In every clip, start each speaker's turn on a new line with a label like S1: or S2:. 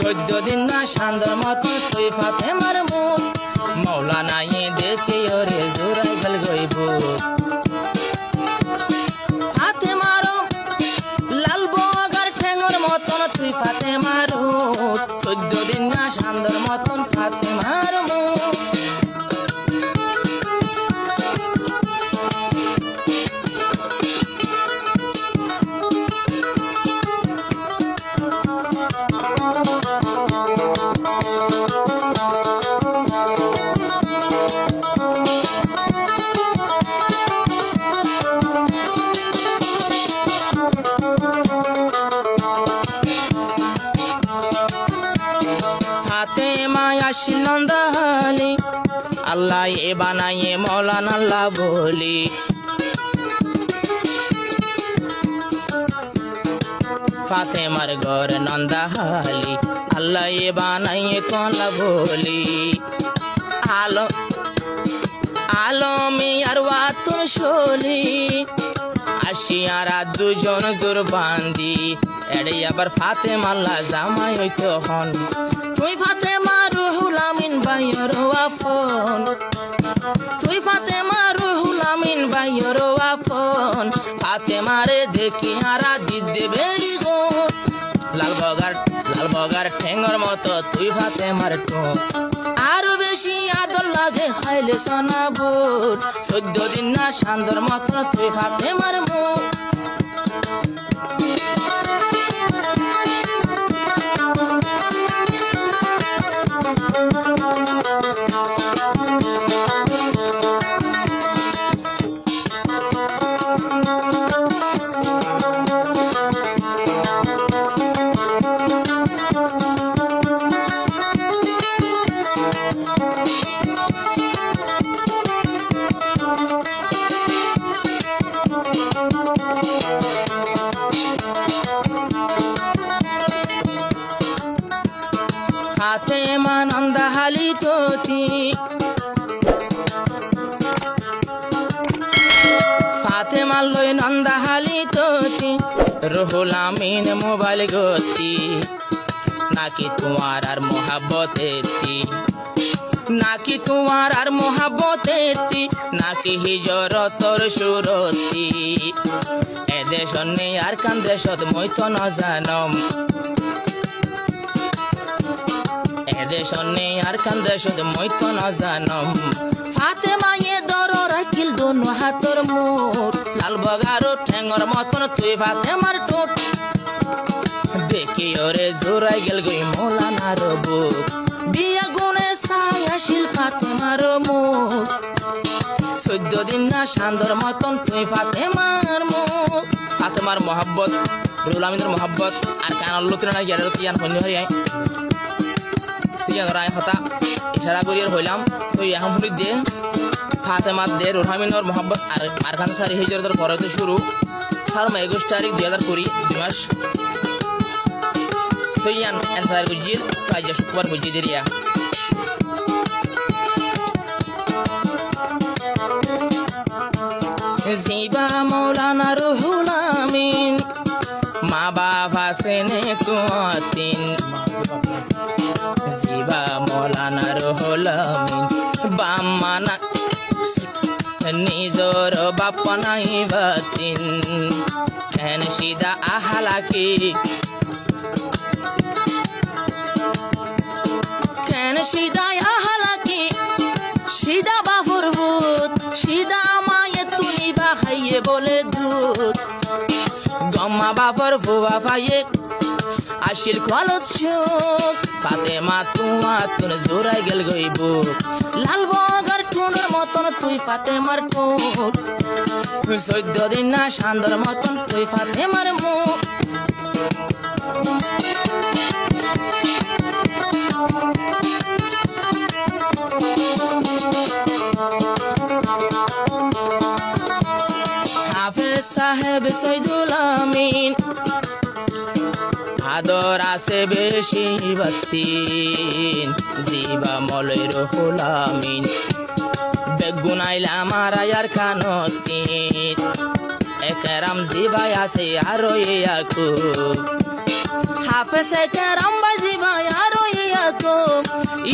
S1: 14 দিন না সান্দর মতো তুই ফাতেমার মুখ মৌলানা দেখে ওরে জোড়াই গেল গইব ফাতেমারও লাল বগার ঠেঙ্গর মতন তুই ফাতেমার 14 দিন না সান্দর মতন ফাতেমার মুখ নন্দালি আল্লাহ এ বানাইয়ে মৌলানা আল্লাহ বলি ফাতেমার ঘর নন্দালি আল্লাহ এ বানাইয়ে কলা বলি আলমি আর ওয়াতুন শোলি আসিয়ারা দুজন জোর বান্দি এড়ে আবার ফাতেমা আল্লাহ জামাই হইতো হন তুই ফাতেমা রুহুল আমিন বাইর ওয়াফন তুই ফাতেমা রুহুল আমিন বাইর ওয়াফন ফাতেমারে দেখি আরা দিদে বেরি গো লাল বগার ঠেঙ্গর মতো তুই ফাতেমার ঠোঁট আরো বেশি আদর লাগে খাইলে সোনা বুট 14 দিন না সান্দর মতো তুই ফাতেমার মুখ ফাতেমা নন্দাহালি তোতি ফাতেমা লই নন্দাহালি তোতি রুহুল আমিন মোবাইল গতি নাকি তোমার আর মোহাব্বতেতি নাকি তোমার আর মোহাব্বতেতি নাকি হিজরতর সুরতি এদেশ নেই আর কান দেশত মই তো ন জানম দেশনে আর কান দেশত মই তো ন জানম ফাতেমা এ দর রাখিল দোনো হাতর মুঠ লাল বগার ঠেঙ্গর মতন তুই ফাতেমার ঠোঁট দেখি ওরে জোড়াই গেল গই মৌলানার বুক বিয়া গুণে সাই আসিল ফাতেমার মুখ 14 দিন না সান্দর মতন তুই ফাতেমার মুখ ফাতেমার মোহাব্বত রুহুল আমিনের মোহাব্বত আর কান লুতির না গিয়ার কিয়ান হইনি হই রায় হতা ইশারা করিয়ার হইলাম তো এখন ফুলি দে ফাতেমা দে রুহুল আমিনের মোহাব্বত আর খান সারি হিজরতের পরে তো শুরু 21 তারিখ 2020 2 মাস তো ইয়ান এনসার বুঝিল কাজ শুক্রবার বুঝি দেরিয়া জিবা মৌলানা রুহুল আমিন মা বাবা সেনে কুয়াতিন জিবা মৌলানা রুহুল আমিন বাম্মানা নিজর বাপ নাই বাতিন কেন সিদা আহালাকি কেন সিদা আহালাকি সিদা বাফর ভূত সিদা মায়ে তুনি বা খাইয়ে বলে দুধ গম্মা বাফর ফুয়া ফাইয়ে আসিল কলত চোখ ফাতেমা তোমার তুন জোড়াই গেল গইব লাল বগার ঠোঁটের মতন তুই ফাতেমার ঠোঁট 14 দিন না সান্দর মতন তুই ফাতেমার মুখ হাফেজ সাহেব সৈয়দুল আমিন আদর আছে বেশি বাতিন জিবা মলয় রুহুল আমিন বেগুনাইল আমার আয়ার কানতিন একরাম জিবাই আছে আরো ইয়াকু হাফেজ একরাম বাজিব ভাই আর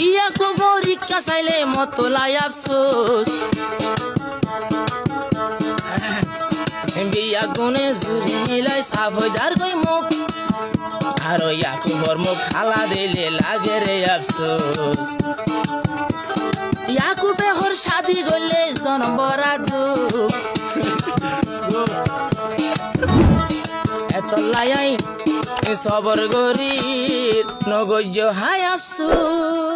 S1: ইয়াকো পরীক্ষা চাইলে মতলাই আফসোস বিয়া গুনে জুড়ি মিলাই সাফ হয়ে যার কই মুখ আর ইয়াকুবর মুখ খালা দিলে লাগে রে আফসোস ইয়াকুবে হর শাদি করলে জনম বরা দুঃখ এত লাই সবর গরির নগজ হায় আফসোস